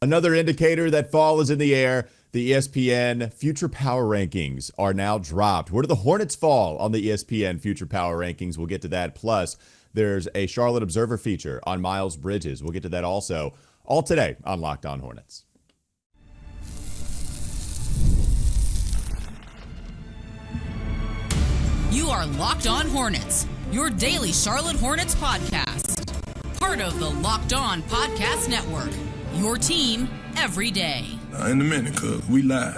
Another indicator that fall is in the air. The ESPN Future Power Rankings are now dropped. Where do the Hornets fall on the ESPN Future Power Rankings? We'll get to that. Plus, there's a Charlotte Observer feature on Miles Bridges. We'll get to that also. All today on Locked On Hornets. You are Locked On Hornets, your daily Charlotte Hornets podcast. Part of the Locked On Podcast Network, your team every day. In a minute, cuz we live.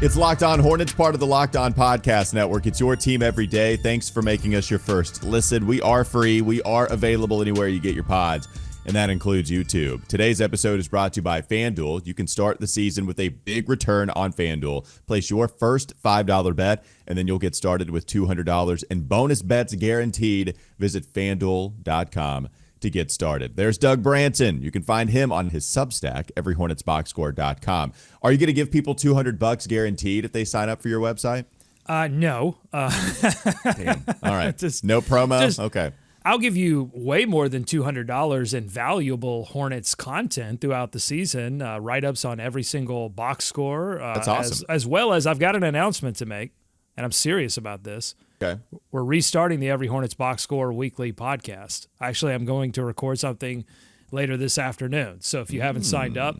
It's Locked On Hornets, part of the Locked On Podcast Network. It's your team every day. Thanks for making us your first listen. We are free. We are available anywhere you get your pods, and that includes YouTube. Today's episode is brought to you by FanDuel. You can start the season with a big return on FanDuel. Place your first $5 bet, and then you'll get started with $200 in bonus bets guaranteed. Visit FanDuel.com to get started. There's Doug Branson. You can find him on his Substack, everyhornetsboxscore.com. Are you going to give people $200 guaranteed if they sign up for your website? No. Damn. All right. No promo? Okay. I'll give you way more than $200 in valuable Hornets content throughout the season, write-ups on every single box score. That's awesome. As well as I've got an announcement to make, and I'm serious about this. Okay. We're restarting the Every Hornets Box Score weekly podcast. Actually, I'm going to record something later this afternoon. So if you haven't signed up,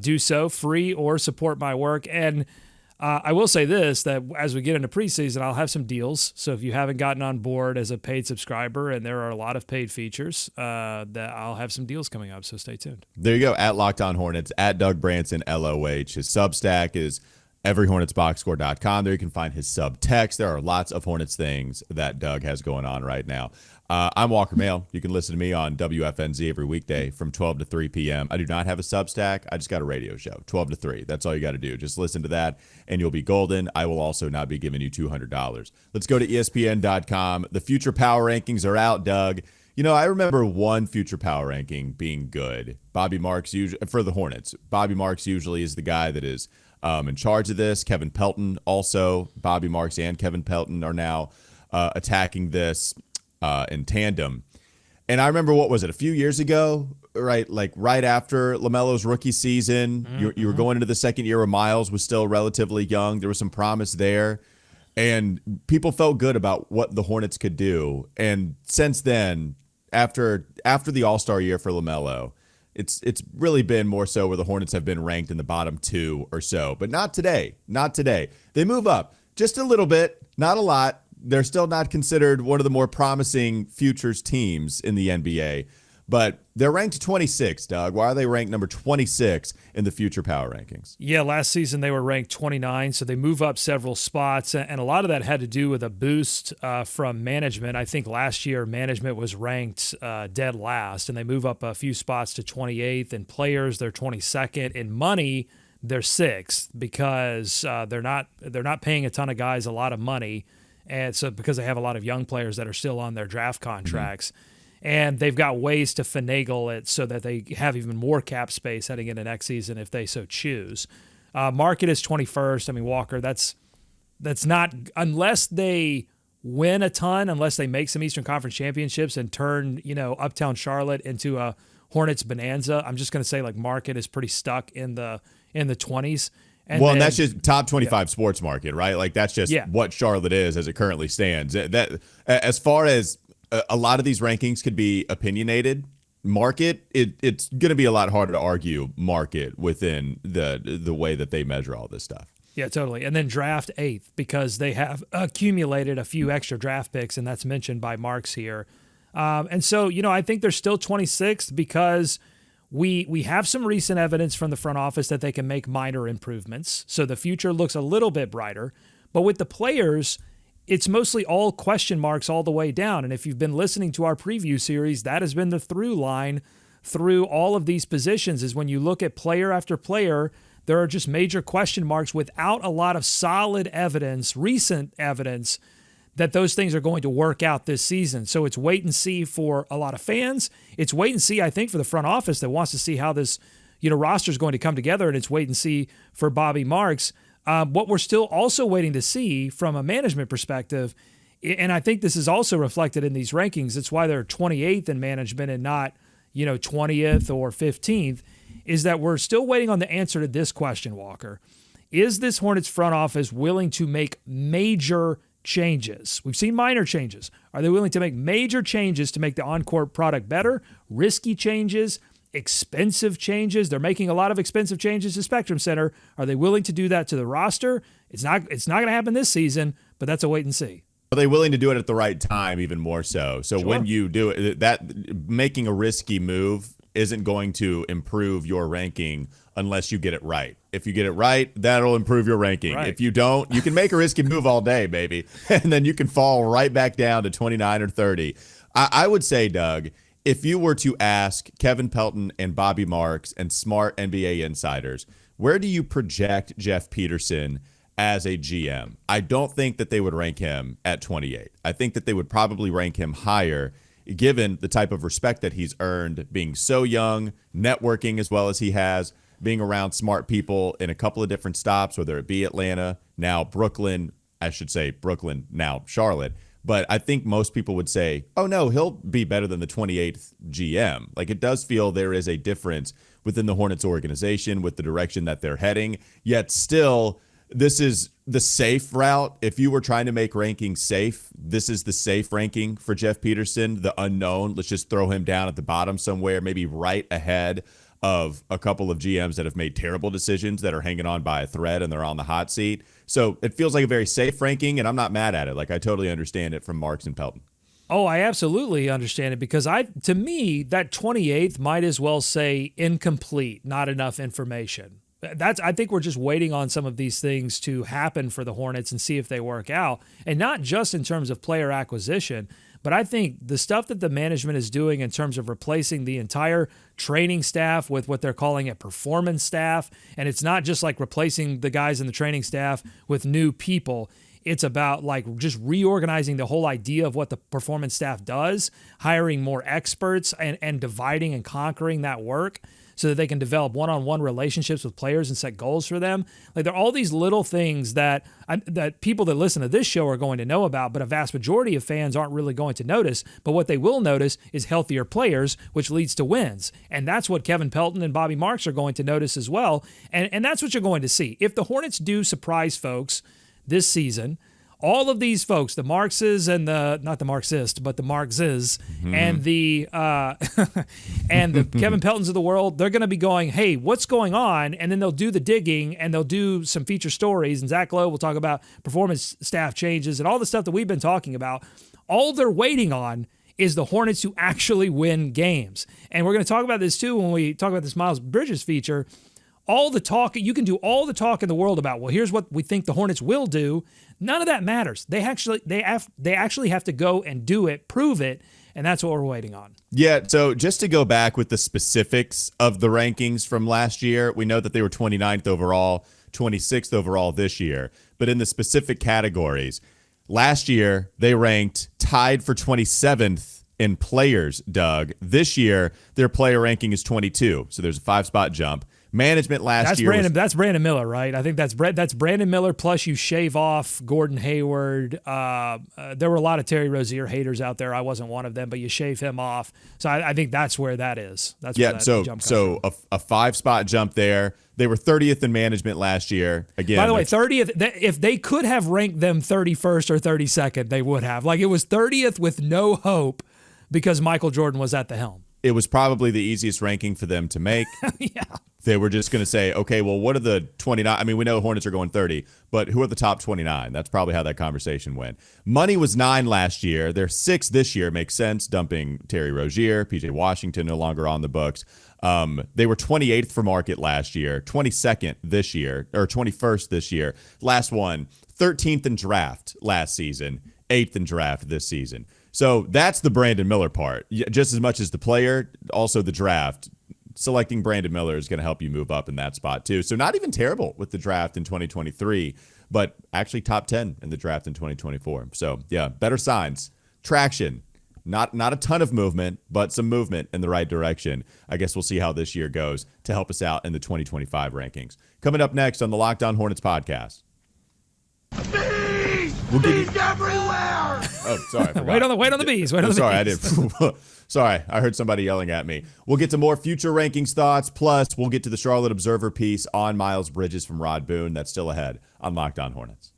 do so free or support my work. And I will say this, that as we get into preseason, I'll have some deals. So if you haven't gotten on board as a paid subscriber, and there are a lot of paid features, that I'll have some deals coming up. So stay tuned. There you go. At Locked On Hornets, at Doug Branson, LOH. His Substack is everyhornetsboxscore.com. There you can find his subtext. There are lots of Hornets things that Doug has going on right now. I'm Walker Mail. You can listen to me on WFNZ every weekday from 12 to 3 p.m. I do not have a Substack. I just got a radio show, 12 to 3. That's all you got to do. Just listen to that, and you'll be golden. I will also not be giving you $200. Let's go to ESPN.com. The future power rankings are out, Doug. You know, I remember one future power ranking being good. Bobby Marks, for the Hornets. Bobby Marks usually is the guy that is in charge of this. Kevin Pelton also. Bobby Marks and Kevin Pelton are now attacking this in tandem. And I remember, what was it, a few years ago, right? Like right after LaMelo's rookie season, you were going into the second year where Miles was still relatively young. There was some promise there. And people felt good about what the Hornets could do. And since then, after the All-Star year for LaMelo, it's really been more so where the Hornets have been ranked in the bottom 2 or so. But not today. Not today. They move up just a little bit, not a lot. They're still not considered one of the more promising futures teams in the NBA. But they're ranked 26, Doug. Why are they ranked number 26 in the future power rankings? Yeah, last season they were ranked 29, so they move up several spots, and a lot of that had to do with a boost from management. I think last year management was ranked dead last, and they move up a few spots to 28th. In players, they're 22nd. In money, they're 6th because they're not paying a ton of guys a lot of money, and so because they have a lot of young players that are still on their draft contracts. And they've got ways to finagle it so that they have even more cap space heading into next season if they so choose. Market is 21st. I mean, Walker, that's not, unless they win a ton, unless they make some Eastern Conference championships and turn, Uptown Charlotte into a Hornets bonanza. I'm just going to say, like, market is pretty stuck in the 20s. And that's just top 25 sports market, right? Like, that's just what Charlotte is as it currently stands. That, as far as a lot of these rankings could be opinionated, market, it's going to be a lot harder to argue market within the way that they measure all this stuff. Yeah, totally. And then draft 8th because they have accumulated a few extra draft picks, and that's mentioned by Marks here. And so, I think they're still 26th because we have some recent evidence from the front office that they can make minor improvements. So the future looks a little bit brighter. But with the players, it's mostly all question marks all the way down. And if you've been listening to our preview series, that has been the through line through all of these positions, is when you look at player after player, there are just major question marks without a lot of solid evidence, recent evidence, that those things are going to work out this season. So it's wait and see for a lot of fans. It's wait and see, I think, for the front office that wants to see how this roster is going to come together, and it's wait and see for Bobby Marks. What we're still also waiting to see from a management perspective and I think this is also reflected in these rankings. It's why they're 28th in management and not, 20th or 15th, is that we're still waiting on the answer to this question, Walker. Is this Hornets front office willing to make major changes? We've seen minor changes. Are they willing to make major changes to make the on-court product better? Risky changes, expensive changes. They're making a lot of expensive changes to Spectrum Center. Are they willing to do that to the roster? It's not going to happen this season, but that's a wait and see. Are they willing to do it at the right time, even more so? So Sure. when you do it, that making a risky move isn't going to improve your ranking unless you get it right. If you get it right, that'll improve your ranking. Right. If you don't, you can make a risky move all day, baby, and then you can fall right back down to 29 or 30. I would say, Doug, if you were to ask Kevin Pelton and Bobby Marks and smart NBA insiders, where do you project Jeff Peterson as a GM? I don't think that they would rank him at 28. I think that they would probably rank him higher, given the type of respect that he's earned, being so young, networking as well as he has, being around smart people in a couple of different stops, whether it be Atlanta, now Brooklyn, now Charlotte. But I think most people would say, oh, no, he'll be better than the 28th GM. Like, it does feel there is a difference within the Hornets organization with the direction that they're heading. Yet still, this is the safe route. If you were trying to make rankings safe, this is the safe ranking for Jeff Peterson, the unknown. Let's just throw him down at the bottom somewhere, maybe right ahead of a couple of GMs that have made terrible decisions that are hanging on by a thread and they're on the hot seat. So it feels like a very safe ranking, and I'm not mad at it. Like, I totally understand it from Marks and Pelton. Oh, I absolutely understand it, because to me, that 28th might as well say incomplete, not enough information. I think we're just waiting on some of these things to happen for the Hornets and see if they work out. And not just in terms of player acquisition, but I think the stuff that the management is doing in terms of replacing the entire training staff with what they're calling a performance staff. And it's not just like replacing the guys in the training staff with new people. It's about like just reorganizing the whole idea of what the performance staff does, hiring more experts and dividing and conquering that work, so that they can develop one-on-one relationships with players and set goals for them. Like, there are all these little things that people that listen to this show are going to know about, but a vast majority of fans aren't really going to notice. But what they will notice is healthier players, which leads to wins. And that's what Kevin Pelton and Bobby Marks are going to notice as well. And that's what you're going to see. If the Hornets do surprise folks this season, all of these folks, the Marxes and not the Marxist, but the Marxes and the and the Kevin Peltons of the world, they're going to be going, hey, what's going on? And then they'll do the digging and they'll do some feature stories. And Zach Lowe will talk about performance staff changes and all the stuff that we've been talking about. All they're waiting on is the Hornets to actually win games. And we're going to talk about this too when we talk about this Miles Bridges feature. All the talk, you can do all the talk in the world about, well, here's what we think the Hornets will do. None of that matters. They actually have to go and do it, prove it, and that's what we're waiting on. Yeah, so just to go back with the specifics of the rankings from last year, we know that they were 29th overall, 26th overall this year. But in the specific categories, last year they ranked tied for 27th in players, Doug. This year, their player ranking is 22, so there's a 5-spot jump. Management last year that's Brandon Miller, right? I think that's Brandon Miller, plus you shave off Gordon Hayward. There were a lot of Terry Rozier haters out there. I wasn't one of them, but you shave him off. So I think that's where that is. That's where that jump comes from. A 5-spot jump there. They were 30th in management last year. Again, by the way, 30th. If they could have ranked them 31st or 32nd, they would have. Like, it was 30th with no hope because Michael Jordan was at the helm. It was probably the easiest ranking for them to make. Yeah. They were just going to say, okay, well, what are the 29? I mean, we know the Hornets are going 30, but who are the top 29? That's probably how that conversation went. Money was 9 last year. They're 6 this year. Makes sense, dumping Terry Rozier, PJ Washington no longer on the books. They were 28th for market last year, 22nd this year, or 21st this year. Last one, 13th in draft last season, 8th in draft this season. So that's the Brandon Miller part. Just as much as the player, also the draft. Selecting Brandon Miller is going to help you move up in that spot too. So not even terrible with the draft in 2023, but actually top 10 in the draft in 2024. So yeah, better signs, traction, not a ton of movement, but some movement in the right direction. I guess we'll see how this year goes to help us out in the 2025 rankings. Coming up next on the Locked On Hornets podcast. He's everywhere! Oh, sorry. I forgot. Wait on the bees. Wait on the sorry, bees. I did. Sorry, I heard somebody yelling at me. We'll get to more future rankings thoughts. Plus, we'll get to the Charlotte Observer piece on Miles Bridges from Rod Boone. That's still ahead on Locked On Hornets.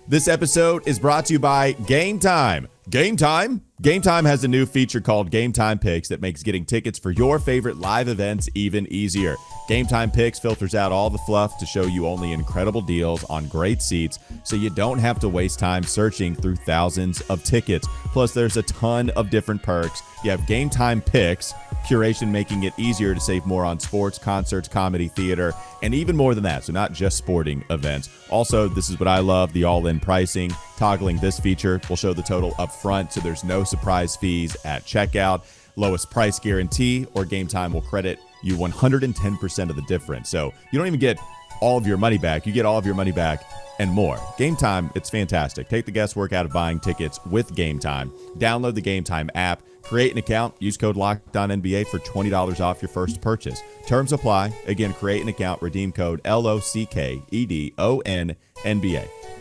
This episode is brought to you by Game Time. Game Time? Game Time has a new feature called Game Time Picks that makes getting tickets for your favorite live events even easier. Game Time Picks filters out all the fluff to show you only incredible deals on great seats, so you don't have to waste time searching through thousands of tickets. Plus, there's a ton of different perks. You have Game Time Picks, curation making it easier to save more on sports, concerts, comedy, theater, and even more than that, so not just sporting events. Also, this is what I love, the all-in pricing. Toggling this feature will show the total up front, so there's no surprise fees at checkout. Lowest price guarantee, or Game Time will credit you 110% of the difference. So you don't even get all of your money back. You get all of your money back and more. Game Time, it's fantastic. Take the guesswork out of buying tickets with Game Time. Download the Game Time app, create an account, use code LOCKEDONNBA for $20 off your first purchase. Terms apply. Again, create an account, redeem code LOCKEDONNBA.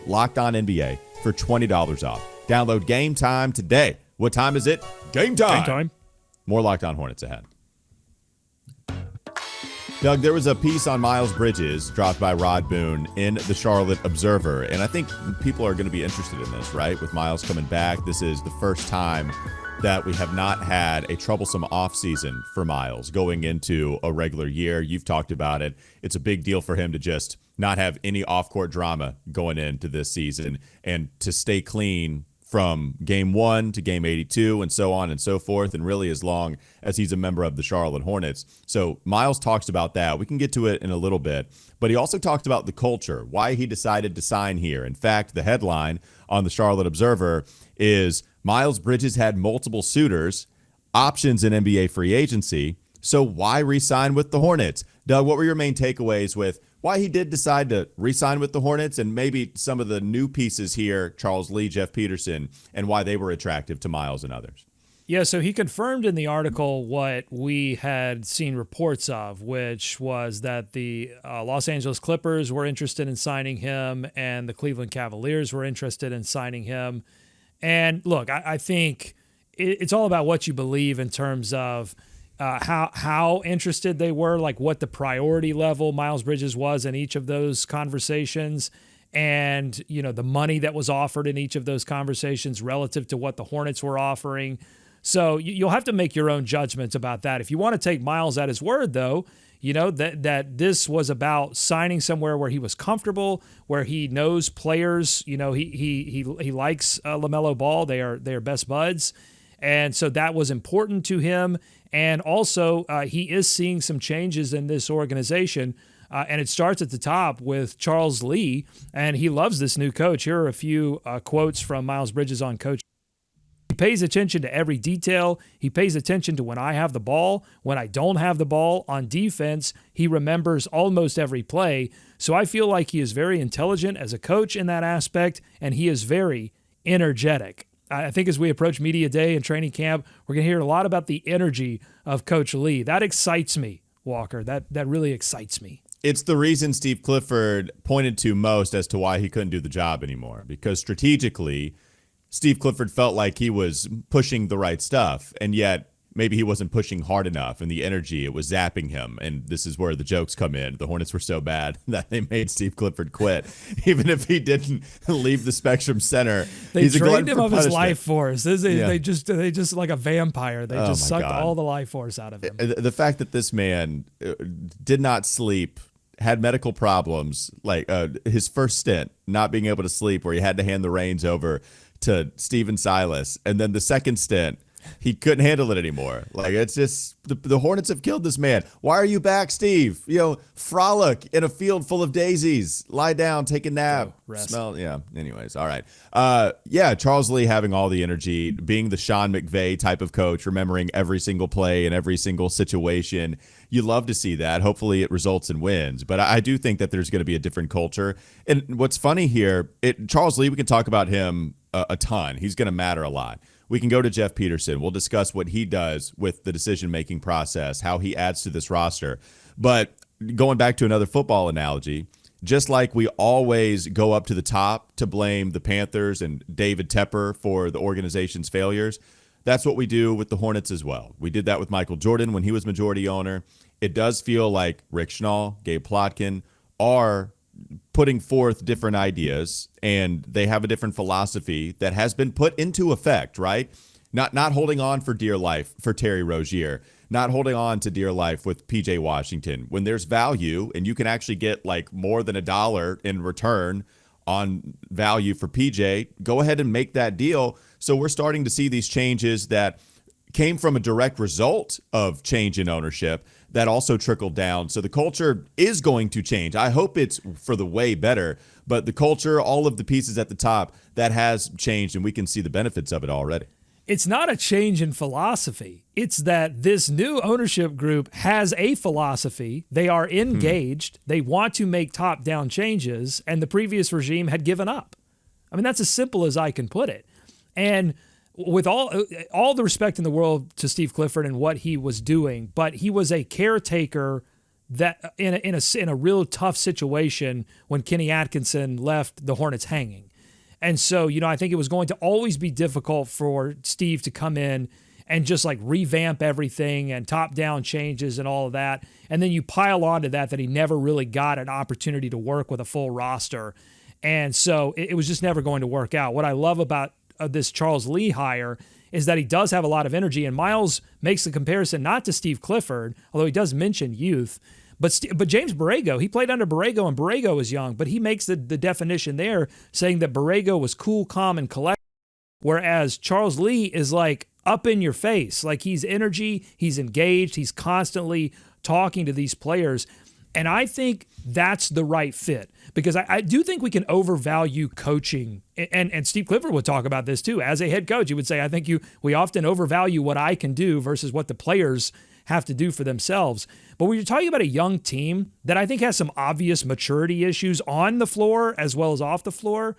Locked On NBA for $20 off. Download Game Time today. What time is it? Game time. Game time. More Locked On Hornets ahead. Doug, there was a piece on Miles Bridges dropped by Rod Boone in the Charlotte Observer, and I think people are going to be interested in this, right? With Miles coming back, this is the first time that we have not had a troublesome offseason for Miles going into a regular year. You've talked about it. It's a big deal for him to just not have any off-court drama going into this season and to stay clean from game 1 to game 82 and so on and so forth, and really as long as he's a member of the Charlotte Hornets. So Miles talks about that. We can get to it in a little bit, but he also talked about the culture, why he decided to sign here. In fact, the headline on the Charlotte Observer is Miles Bridges had multiple suitors, options in NBA free agency, so why re-sign with the Hornets? Doug, what were your main takeaways with why he did decide to re-sign with the Hornets, and maybe some of the new pieces here, Charles Lee, Jeff Peterson, and why they were attractive to Miles and others? Yeah, so he confirmed in the article what we had seen reports of, which was that the Los Angeles Clippers were interested in signing him and the Cleveland Cavaliers were interested in signing him. And look, I think it's all about what you believe in terms of how interested they were, like what the priority level Miles Bridges was in each of those conversations, and the money that was offered in each of those conversations relative to what the Hornets were offering. So you'll have to make your own judgments about that. If you want to take Miles at his word, though, that this was about signing somewhere where he was comfortable, where he knows players. He likes LaMelo Ball. They are best buds. And so that was important to him. And also, he is seeing some changes in this organization. And it starts at the top with Charles Lee, and he loves this new coach. Here are a few quotes from Miles Bridges on coaching. He pays attention to every detail. He pays attention to when I have the ball, when I don't have the ball. On defense, he remembers almost every play. So I feel like he is very intelligent as a coach in that aspect, and he is very energetic. I think as we approach media day and training camp, we're going to hear a lot about the energy of Coach Lee. That excites me, Walker. That really excites me. It's the reason Steve Clifford pointed to most as to why he couldn't do the job anymore, because strategically, Steve Clifford felt like he was pushing the right stuff, and yet maybe he wasn't pushing hard enough, and the energy, it was zapping him. And this is where the jokes come in. The Hornets were so bad that they made Steve Clifford quit, even if he didn't leave the Spectrum Center. They drained him of his life force. They just like a vampire. They just sucked all the life force out of him. The fact that this man did not sleep, had medical problems, like his first stint, not being able to sleep, where he had to hand the reins over to Steven Silas, and then the second stint, he couldn't handle it anymore. Like, it's just the Hornets have killed this man. Why are you back, Steve? Frolic in a field full of daisies. Lie down, take a nap. Rest. Smell. Yeah. Anyways, all right. Charles Lee having all the energy, being the Sean McVay type of coach, remembering every single play and every single situation. You love to see that. Hopefully it results in wins. But I do think that there's going to be a different culture. And what's funny here, Charles Lee, we can talk about him a ton. He's going to matter a lot. We can go to Jeff Peterson. We'll discuss what he does with the decision-making process, how he adds to this roster. But going back to another football analogy, just like we always go up to the top to blame the Panthers and David Tepper for the organization's failures, that's what we do with the Hornets as well. We did that with Michael Jordan when he was majority owner. It does feel like Rick Schnall, Gabe Plotkin are putting forth different ideas, and they have a different philosophy that has been put into effect, right? Not holding on for dear life for Terry Rozier, not holding on to dear life with PJ Washington. When there's value and you can actually get like more than $1 in return on value for PJ, go ahead and make that deal. So we're starting to see these changes that came from a direct result of change in ownership that also trickled down. So the culture is going to change. I hope it's for the way better, but the culture, all of the pieces at the top, that has changed, and we can see the benefits of it already. It's not a change in philosophy. It's that this new ownership group has a philosophy. They are engaged. They want to make top-down changes, and the previous regime had given up. I mean, that's as simple as I can put it. And with all the respect in the world to Steve Clifford and what he was doing, but he was a caretaker that in a real tough situation when Kenny Atkinson left the Hornets hanging. And so, I think it was going to always be difficult for Steve to come in and just like revamp everything and top-down changes and all of that. And then you pile onto that he never really got an opportunity to work with a full roster. And so it was just never going to work out. What I love about this Charles Lee hire is that he does have a lot of energy, and Miles makes the comparison not to Steve Clifford, although he does mention youth, but James Borrego, he played under Borrego, and Borrego was young, but he makes the definition there saying that Borrego was cool, calm, and collected, whereas Charles Lee is like up in your face, like he's energy, he's engaged, he's constantly talking to these players. And I think that's the right fit, because I do think we can overvalue coaching. And Steve Clifford would talk about this too. As a head coach, he would say, I think we often overvalue what I can do versus what the players have to do for themselves. But when you're talking about a young team that I think has some obvious maturity issues on the floor as well as off the floor,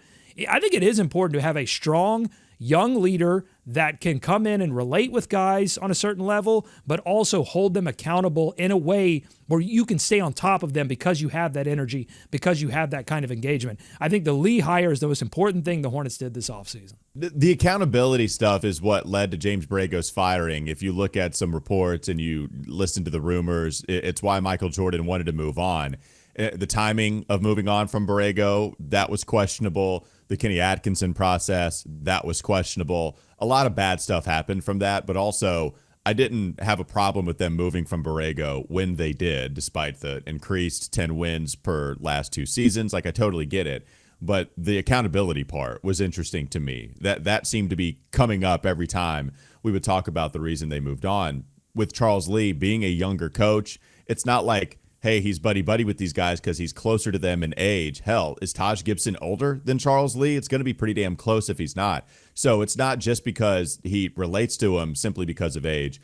I think it is important to have a strong young leader that can come in and relate with guys on a certain level, but also hold them accountable in a way where you can stay on top of them because you have that energy, because you have that kind of engagement. I think the Lee hire is the most important thing the Hornets did this offseason. The accountability stuff is what led to James Borrego's firing. If you look at some reports and you listen to the rumors, it's why Michael Jordan wanted to move on. The timing of moving on from Borrego, that was questionable. The Kenny Atkinson process, that was questionable. A lot of bad stuff happened from that, but also I didn't have a problem with them moving from Borrego when they did, despite the increased 10 wins per last 2 seasons. Like, I totally get it. But the accountability part was interesting to me. That seemed to be coming up every time we would talk about the reason they moved on. With Charles Lee being a younger coach, it's not like, hey, he's buddy-buddy with these guys because he's closer to them in age. Hell, is Taj Gibson older than Charles Lee? It's going to be pretty damn close if he's not. So it's not just because he relates to him simply because of age.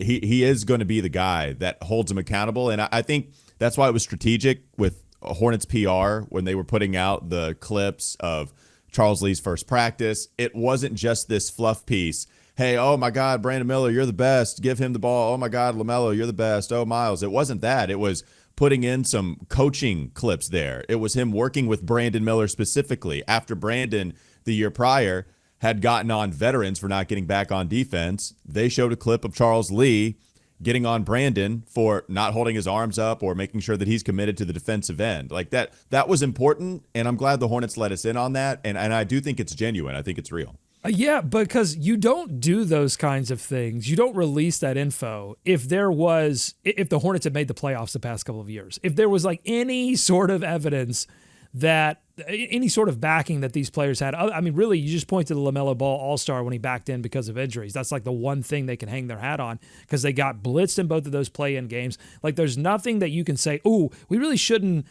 He is going to be the guy that holds him accountable, and I think that's why it was strategic with Hornets PR when they were putting out the clips of Charles Lee's first practice. It wasn't just this fluff piece. Hey, oh my God, Brandon Miller, you're the best. Give him the ball. Oh my God, LaMelo, you're the best. Oh, Miles. It wasn't that. It was putting in some coaching clips there. It was him working with Brandon Miller specifically after Brandon the year prior had gotten on veterans for not getting back on defense. They showed a clip of Charles Lee getting on Brandon for not holding his arms up or making sure that he's committed to the defensive end. Like that was important, and I'm glad the Hornets let us in on that, and I do think it's genuine. I think it's real. Yeah, because you don't do those kinds of things. You don't release that info if the Hornets had made the playoffs the past couple of years. If there was like any sort of evidence that any sort of backing that these players had. I mean, really, you just point to the LaMelo Ball All-Star when he backed in because of injuries. That's like the one thing they can hang their hat on because they got blitzed in both of those play-in games. Like, there's nothing that you can say, ooh, we really shouldn't,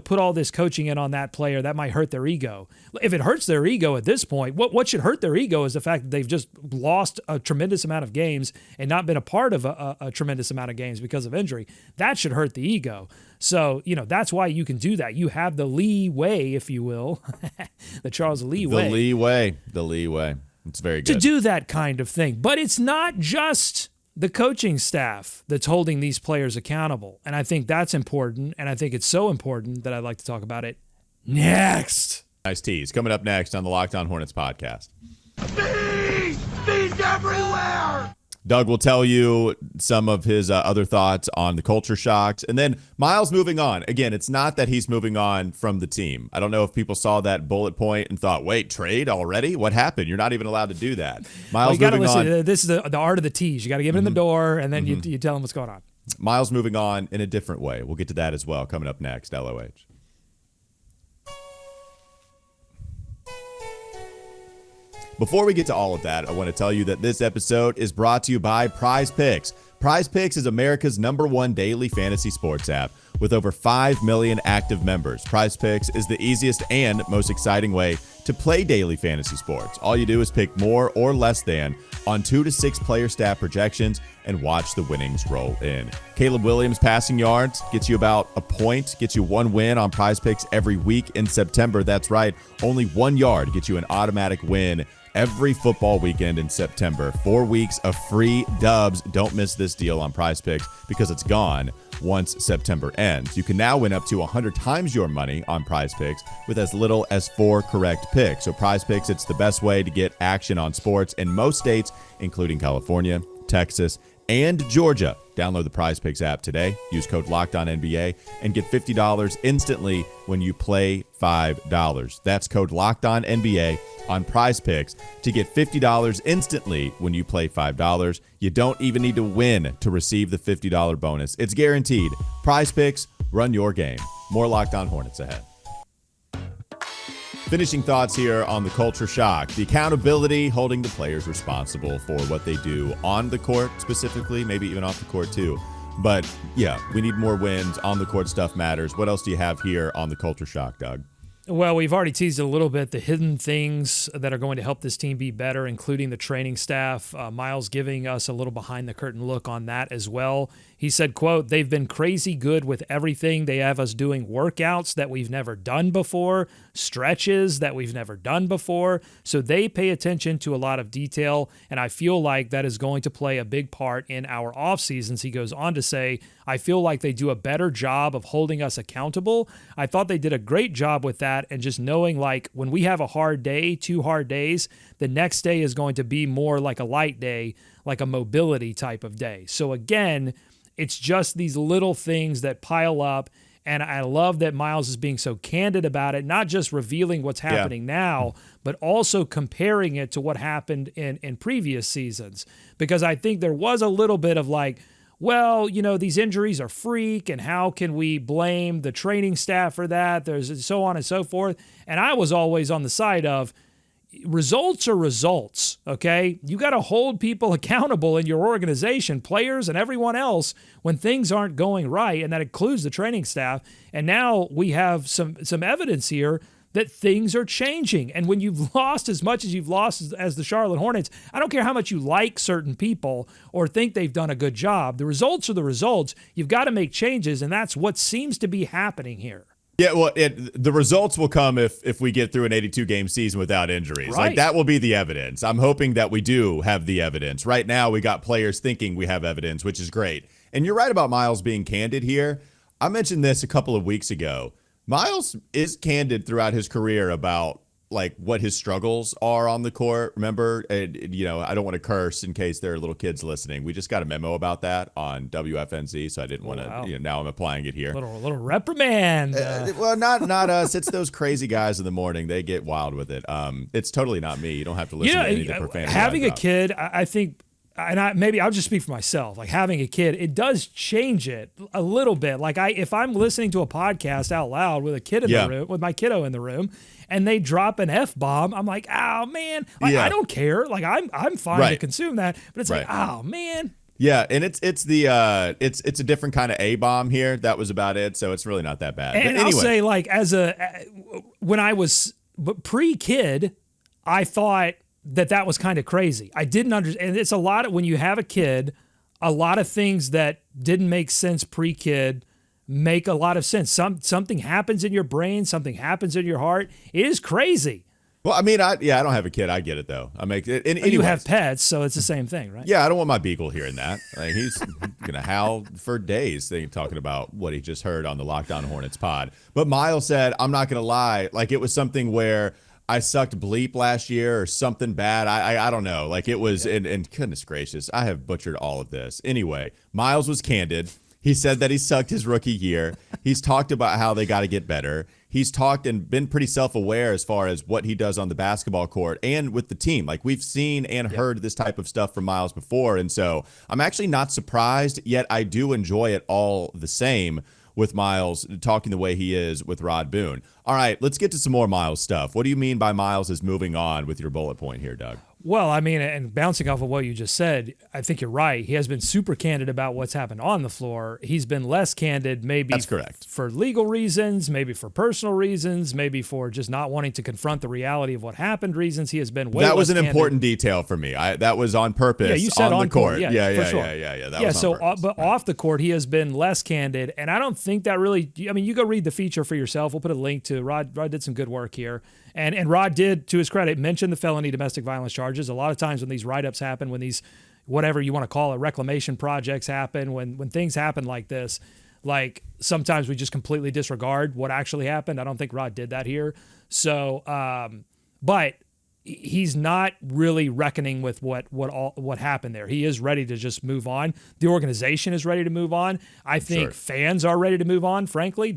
put all this coaching in on that player. That might hurt their ego. If it hurts their ego at this point, what should hurt their ego is the fact that they've just lost a tremendous amount of games and not been a part of a tremendous amount of games because of injury. That should hurt the ego. So, that's why you can do that. You have the leeway, if you will, the Charles Lee way. The leeway. It's very good. To do that kind of thing. But it's not just the coaching staff that's holding these players accountable. And I think that's important, and I think it's so important that I'd like to talk about it next. Nice tease. Coming up next on the Locked On Hornets podcast. Bees everywhere! Doug will tell you some of his other thoughts on the culture shocks. And then Miles moving on. Again, it's not that he's moving on from the team. I don't know if people saw that bullet point and thought, wait, trade already? What happened? You're not even allowed to do that. Miles moving on. This is the art of the tease. You got to give it in the door, and then you tell them what's going on. Miles moving on in a different way. We'll get to that as well coming up next, LOH. Before we get to all of that, I want to tell you that this episode is brought to you by Prize Picks. Prize Picks is America's #1 daily fantasy sports app with over 5 million active members. Prize Picks is the easiest and most exciting way to play daily fantasy sports. All you do is pick more or less than on 2 to 6 player stat projections and watch the winnings roll in. Caleb Williams passing yards gets you about a point, gets you 1 win on Prize Picks every week in September. That's right, only 1 yard gets you an automatic win every football weekend in September. 4 weeks of free dubs. Don't miss this deal on Prize Picks because it's gone once September ends. You can now win up to 100 times your money on Prize Picks with as little as 4 correct picks. So Prize Picks, it's the best way to get action on sports in most states, including California, Texas, and Georgia. Download the Prize Picks app today. Use code LOCKEDONNBA and get $50 instantly when you play $5. That's code LOCKEDONNBA on Prize Picks to get $50 instantly when you play $5. You don't even need to win to receive the $50 bonus. It's guaranteed. Prize Picks, run your game. More Locked On Hornets ahead. Finishing thoughts here on the culture shock. The accountability, holding the players responsible for what they do on the court specifically, maybe even off the court too. But yeah, we need more wins. On the court stuff matters. What else do you have here on the culture shock, Doug? Well, we've already teased it a little bit, the hidden things that are going to help this team be better, including the training staff. Miles giving us a little behind-the-curtain look on that as well. He said, quote, "They've been crazy good with everything. They have us doing workouts that we've never done before, stretches that we've never done before. So they pay attention to a lot of detail, and I feel like that is going to play a big part in our off seasons." He goes on to say, "I feel like they do a better job of holding us accountable. I thought they did a great job with that, and just knowing like when we have a hard day, 2 hard days, the next day is going to be more like a light day, like a mobility type of day." So again, it's just these little things that pile up, and I love that Miles is being so candid about it, not just revealing what's happening now, but also comparing it to what happened in previous seasons. Because I think there was a little bit of like, well, you know, these injuries are freak, and how can we blame the training staff for that? There's so on and so forth. And I was always on the side of results are results, okay? You got to hold people accountable in your organization, players and everyone else, when things aren't going right, and that includes the training staff. And now we have some evidence here that things are changing. And when you've lost as much as you've lost as the Charlotte Hornets, I don't care how much you like certain people or think they've done a good job. The results are the results. You've got to make changes, and that's what seems to be happening here. Yeah, well, the results will come if we get through an 82-game season without injuries. Right. Like, that will be the evidence. I'm hoping that we do have the evidence. Right now, we got players thinking we have evidence, which is great. And you're right about Miles being candid here. I mentioned this a couple of weeks ago. Miles is candid throughout his career about like what his struggles are on the court. Remember, you know, I don't want to curse in case there are little kids listening. We just got a memo about that on WFNZ, so I didn't want to. Wow. You know, now I'm applying it here. Little reprimand. Well, not us. It's those crazy guys in the morning. They get wild with it. It's totally not me. You don't have to listen to any of the profanity. Having a kid, I think. And maybe I'll just speak for myself. Like having a kid, it does change it a little bit. Like if I'm listening to a podcast out loud with a kid in the room, with my kiddo in the room, and they drop an F-bomb, I'm like, oh man, like I don't care. Like I'm fine to consume that, but it's like, oh man. Yeah, and it's a different kind of A-bomb here. That was about it. So it's really not that bad. And but anyway. I'll say like when I was pre-kid, I thought that was kind of crazy. I didn't understand. And it's a lot of, when you have a kid, a lot of things that didn't make sense pre-kid make a lot of sense. Something happens in your brain, something happens in your heart. It is crazy. Well, I mean, I don't have a kid. I get it though. I make it. You have pets, so it's the same thing, right? Yeah, I don't want my beagle hearing that. Like, he's gonna howl for days, talking about what he just heard on the Locked On Hornets pod. But Miles said, "I'm not gonna lie. Like, it was something where I sucked bleep last year or something bad. I don't know. Like, it was. And goodness gracious, I have butchered all of this. Anyway, Miles was candid. He said that he sucked his rookie year. He's talked about how they got to get better. He's talked and been pretty self-aware as far as what he does on the basketball court and with the team. Like, we've seen and heard this type of stuff from Miles before. And so I'm actually not surprised, yet I do enjoy it all the same with Miles talking the way he is with Rod Boone. All right, let's get to some more Miles stuff. What do you mean by Miles is moving on with your bullet point here, Doug? Well, I mean, and bouncing off of what you just said, I think you're right. He has been super candid about what's happened on the floor. He's been less candid, maybe That's correct. For legal reasons, maybe for personal reasons, maybe for just not wanting to confront the reality of what happened reasons. He has been way That was less an candid. important detail for me. That was on purpose. Yeah, you said on the court. Yeah, for sure. That was on purpose. But off the court, he has been less candid, and I don't think that really. I mean, you go read the feature for yourself. We'll put a link to Rod. Rod did some good work here. And Rod did, to his credit, mention the felony domestic violence charges. A lot of times when these write-ups happen, when these, whatever you want to call it, reclamation projects happen, when things happen like this, like sometimes we just completely disregard what actually happened. I don't think Rod did that here. So, but he's not really reckoning with what happened there. He is ready to just move on. The organization is ready to move on. I think fans are ready to move on, frankly.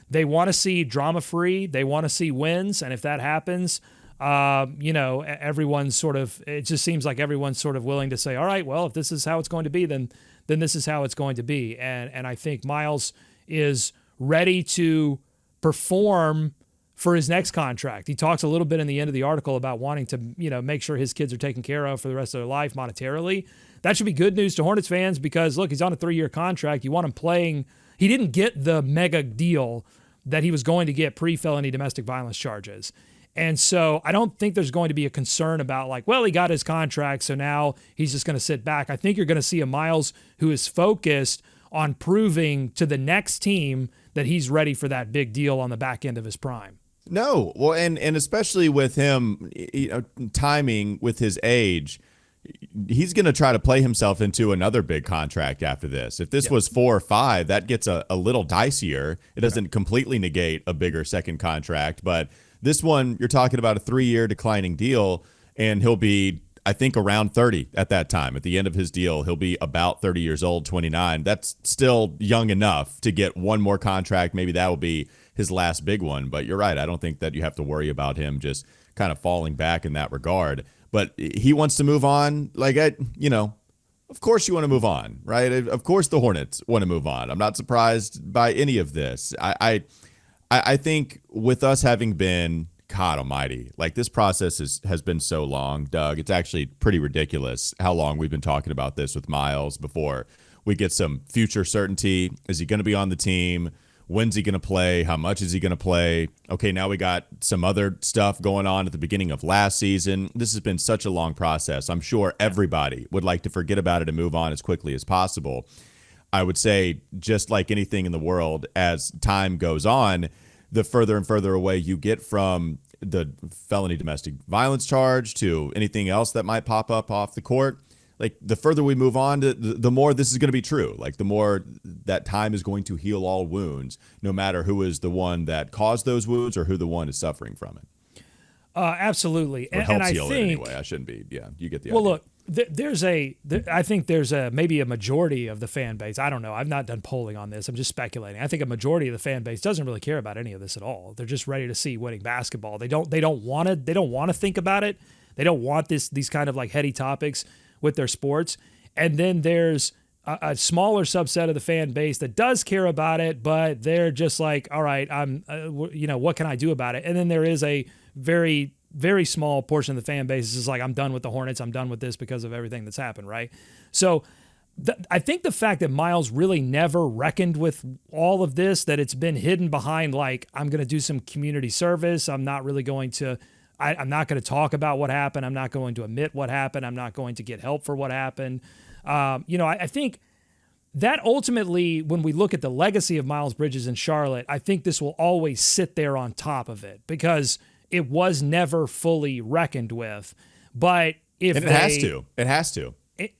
They want to see drama-free. They want to see wins. And if that happens, everyone's sort of, it just seems like everyone's sort of willing to say, all right, well, if this is how it's going to be, then this is how it's going to be. And I think Miles is ready to perform for his next contract. He talks a little bit in the end of the article about wanting to, make sure his kids are taken care of for the rest of their life monetarily. That should be good news to Hornets fans because, look, he's on a 3-year contract. You want him playing. He didn't get the mega deal that he was going to get pre-felony domestic violence charges. And so I don't think there's going to be a concern about he got his contract, so now he's just going to sit back. I think you're going to see a Miles who is focused on proving to the next team that he's ready for that big deal on the back end of his prime. No, well, and especially with him, timing with his age, he's going to try to play himself into another big contract after this. If this was 4 or 5, that gets a little dicier. It doesn't completely negate a bigger second contract, but this one, you're talking about a 3-year declining deal, and he'll be, I think, around 30 at that time. At the end of his deal, he'll be about 30 years old, 29. That's still young enough to get one more contract. Maybe that will be his last big one, but you're right. I don't think that you have to worry about him just kind of falling back in that regard. But he wants to move on. Of course you want to move on, right? Of course the Hornets want to move on. I'm not surprised by any of this. I think with us having been, God almighty, this process has been so long, Doug. It's actually pretty ridiculous how long we've been talking about this with Miles before we get some future certainty. Is he going to be on the team? When's he going to play? How much is he going to play? Okay, now we got some other stuff going on at the beginning of last season. This has been such a long process. I'm sure everybody would like to forget about it and move on as quickly as possible. I would say, just like anything in the world, as time goes on, the further and further away you get from the felony domestic violence charge to anything else that might pop up off the court, the further we move on, the more this is going to be true. The more that time is going to heal all wounds, no matter who is the one that caused those wounds or who the one is suffering from it. Absolutely. Or helps heal think, it anyway. I shouldn't be. Yeah, you get the idea. Well, look, I think there's maybe a majority of the fan base. I don't know. I've not done polling on this. I'm just speculating. I think a majority of the fan base doesn't really care about any of this at all. They're just ready to see winning basketball. They don't want to think about it. They don't want these kind of heady topics with their sports. And then there's a smaller subset of the fan base that does care about it, but they're just all right, what can I do about it? And then there is a very, very small portion of the fan base is I'm done with the Hornets. I'm done with this because of everything that's happened, right? So I think the fact that Miles really never reckoned with all of this, that it's been hidden behind I'm going to do some community service. I'm not really going to I'm not going to talk about what happened. I'm not going to admit what happened. I'm not going to get help for what happened. I think that ultimately, when we look at the legacy of Miles Bridges in Charlotte, I think this will always sit there on top of it because it was never fully reckoned with. But if and it has to.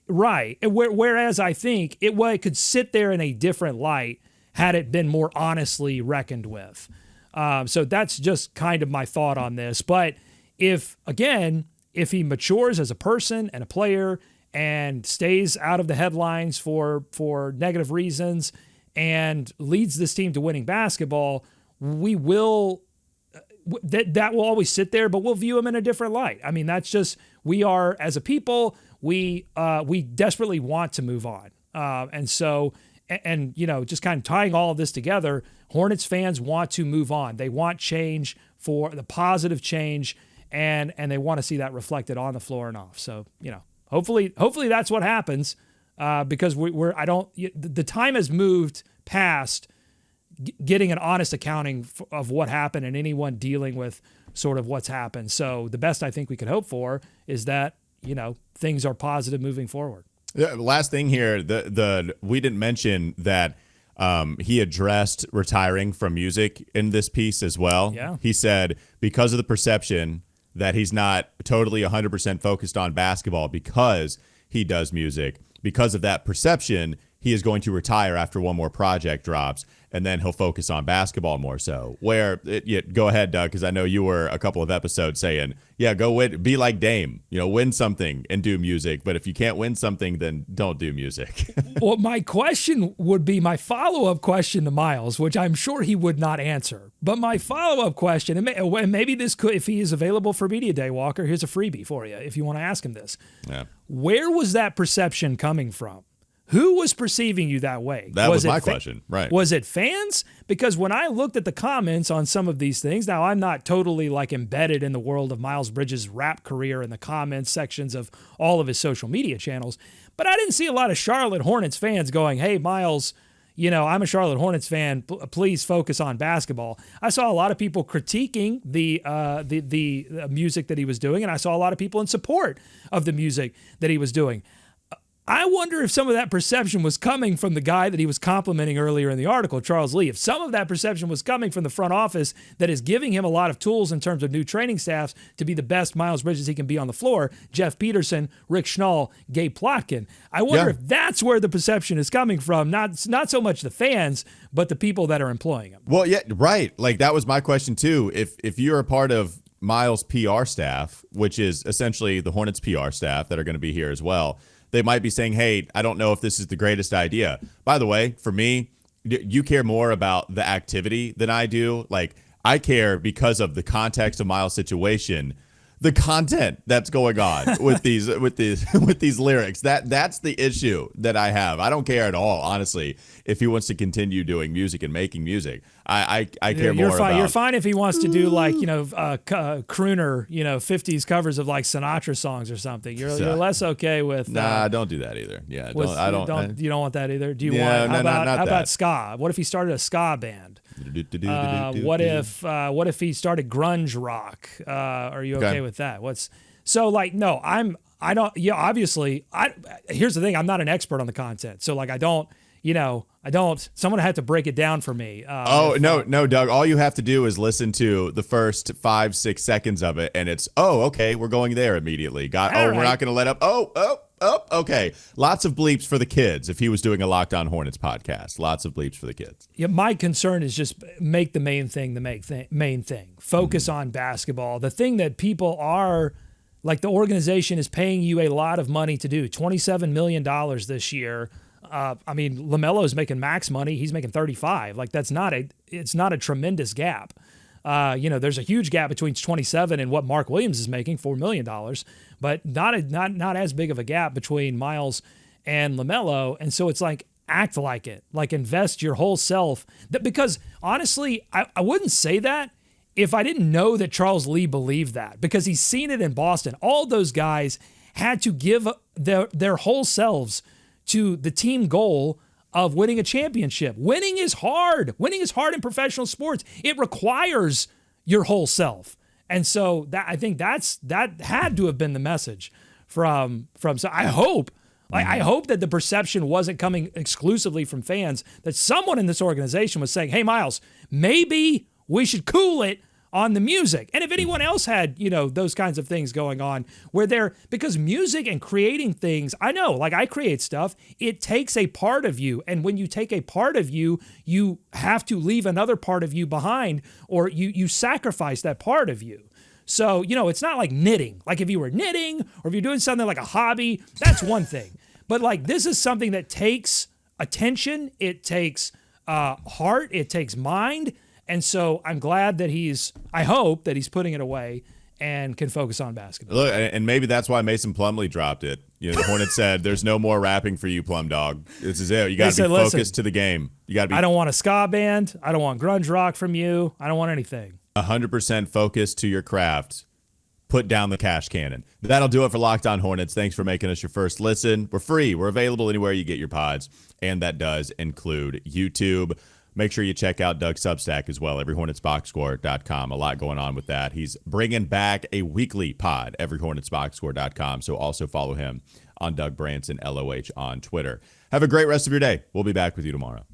Right. Whereas I think it could sit there in a different light had it been more honestly reckoned with. So that's just kind of my thought on this. But if he matures as a person and a player and stays out of the headlines for negative reasons and leads this team to winning basketball, we will that will always sit there, but we'll view him in a different light. I mean, that's just, we are, as a people, we desperately want to move on. And so, just kind of tying all of this together, Hornets fans want to move on. They want change, for the positive change, and they want to see that reflected on the floor and off. So, hopefully that's what happens, because the time has moved past getting an honest accounting of what happened and anyone dealing with sort of what's happened. So the best I think we could hope for is that, things are positive moving forward. Last thing here, we didn't mention that he addressed retiring from music in this piece as well. Yeah. He said because of the perception that he's not totally 100% focused on basketball because he does music, because of that perception, he is going to retire after one more project drops, and then he'll focus on basketball more so. Go ahead, Doug, because I know you were a couple of episodes saying, go win, be like Dame, win something and do music. But if you can't win something, then don't do music. Well, my question would be my follow-up question to Miles, which I'm sure he would not answer. But my follow-up question, and maybe this could, if he is available for Media Day, Walker, here's a freebie for you if you want to ask him this. Yeah. Where was that perception coming from? Who was perceiving you that way? That was my question, right? Was it fans? Because when I looked at the comments on some of these things, now I'm not totally embedded in the world of Miles Bridges' rap career in the comments sections of all of his social media channels, but I didn't see a lot of Charlotte Hornets fans going, "Hey, Miles, I'm a Charlotte Hornets fan. Please focus on basketball." I saw a lot of people critiquing the music that he was doing, and I saw a lot of people in support of the music that he was doing. I wonder if some of that perception was coming from the guy that he was complimenting earlier in the article, Charles Lee. If some of that perception was coming from the front office that is giving him a lot of tools in terms of new training staffs to be the best Miles Bridges he can be on the floor, Jeff Peterson, Rick Schnall, Gabe Plotkin. I wonder if that's where the perception is coming from, not so much the fans, but the people that are employing him. Well, yeah, right. That was my question too. If you're a part of Miles' PR staff, which is essentially the Hornets PR staff that are going to be here as well, they might be saying, hey, I don't know if this is the greatest idea. By the way, for me, you care more about the activity than I do. I care because of the context of Miles' situation, the content that's going on with these lyrics. That's the issue that I have. I don't care at all, honestly, if he wants to continue doing music and making music. I care more about. You're fine if he wants to do crooner, 50s covers of Sinatra songs or something. You're less okay with. Nah, don't do that either. Yeah, you don't want that either. Do you want? How about ska? What if he started a ska band? What if he started grunge rock? Are you okay with that? No, I don't. Yeah, obviously. Here's the thing. I'm not an expert on the content, so I don't. Someone had to break it down for me. No, Doug. All you have to do is listen to the first 5-6 seconds of it, and it's okay. We're going there immediately. We're not going to let up. Okay. Lots of bleeps for the kids. If he was doing a Locked On Hornets podcast, lots of bleeps for the kids. Yeah, my concern is just make the main thing the main thing. Focus on basketball. The thing that people are the organization is paying you a lot of money to do. $27 million this year. LaMelo's making max money. He's making 35. It's not a tremendous gap. There's a huge gap between 27 and what Mark Williams is making, $4 million, but not as big of a gap between Miles and LaMelo. And so it's act like it, invest your whole self. Because honestly, I wouldn't say that if I didn't know that Charles Lee believed that, because he's seen it in Boston. All those guys had to give their whole selves to the team goal of winning a championship. Winning is hard. Winning is hard in professional sports. It requires your whole self. And so I think that had to have been the message from. So I hope that the perception wasn't coming exclusively from fans, that someone in this organization was saying, "Hey, Miles, maybe we should cool it on the music. And if anyone else had, those kinds of things going on because music and creating things, I know, like I create stuff, it takes a part of you. And when you take a part of you, you have to leave another part of you behind, or you sacrifice that part of you. So, it's not like knitting. Like if you were knitting or if you're doing something like a hobby, that's one thing. But like this is something that takes attention, it takes heart, it takes mind. And so I'm glad that I hope that he's putting it away and can focus on basketball. Look, and maybe that's why Mason Plumlee dropped it. The Hornets said, "There's no more rapping for you, Plum Dog. This is it. You got to be focused to the game. You got to be. I don't want a ska band. I don't want grunge rock from you. I don't want anything. 100% focused to your craft. Put down the cash cannon." That'll do it for Locked On Hornets. Thanks for making us your first listen. We're free. We're available anywhere you get your pods, and that does include YouTube. Make sure you check out Doug's Substack as well, everyhornetsboxscore.com. A lot going on with that. He's bringing back a weekly pod, everyhornetsboxscore.com. So also follow him on Doug Branson, LOH, on Twitter. Have a great rest of your day. We'll be back with you tomorrow.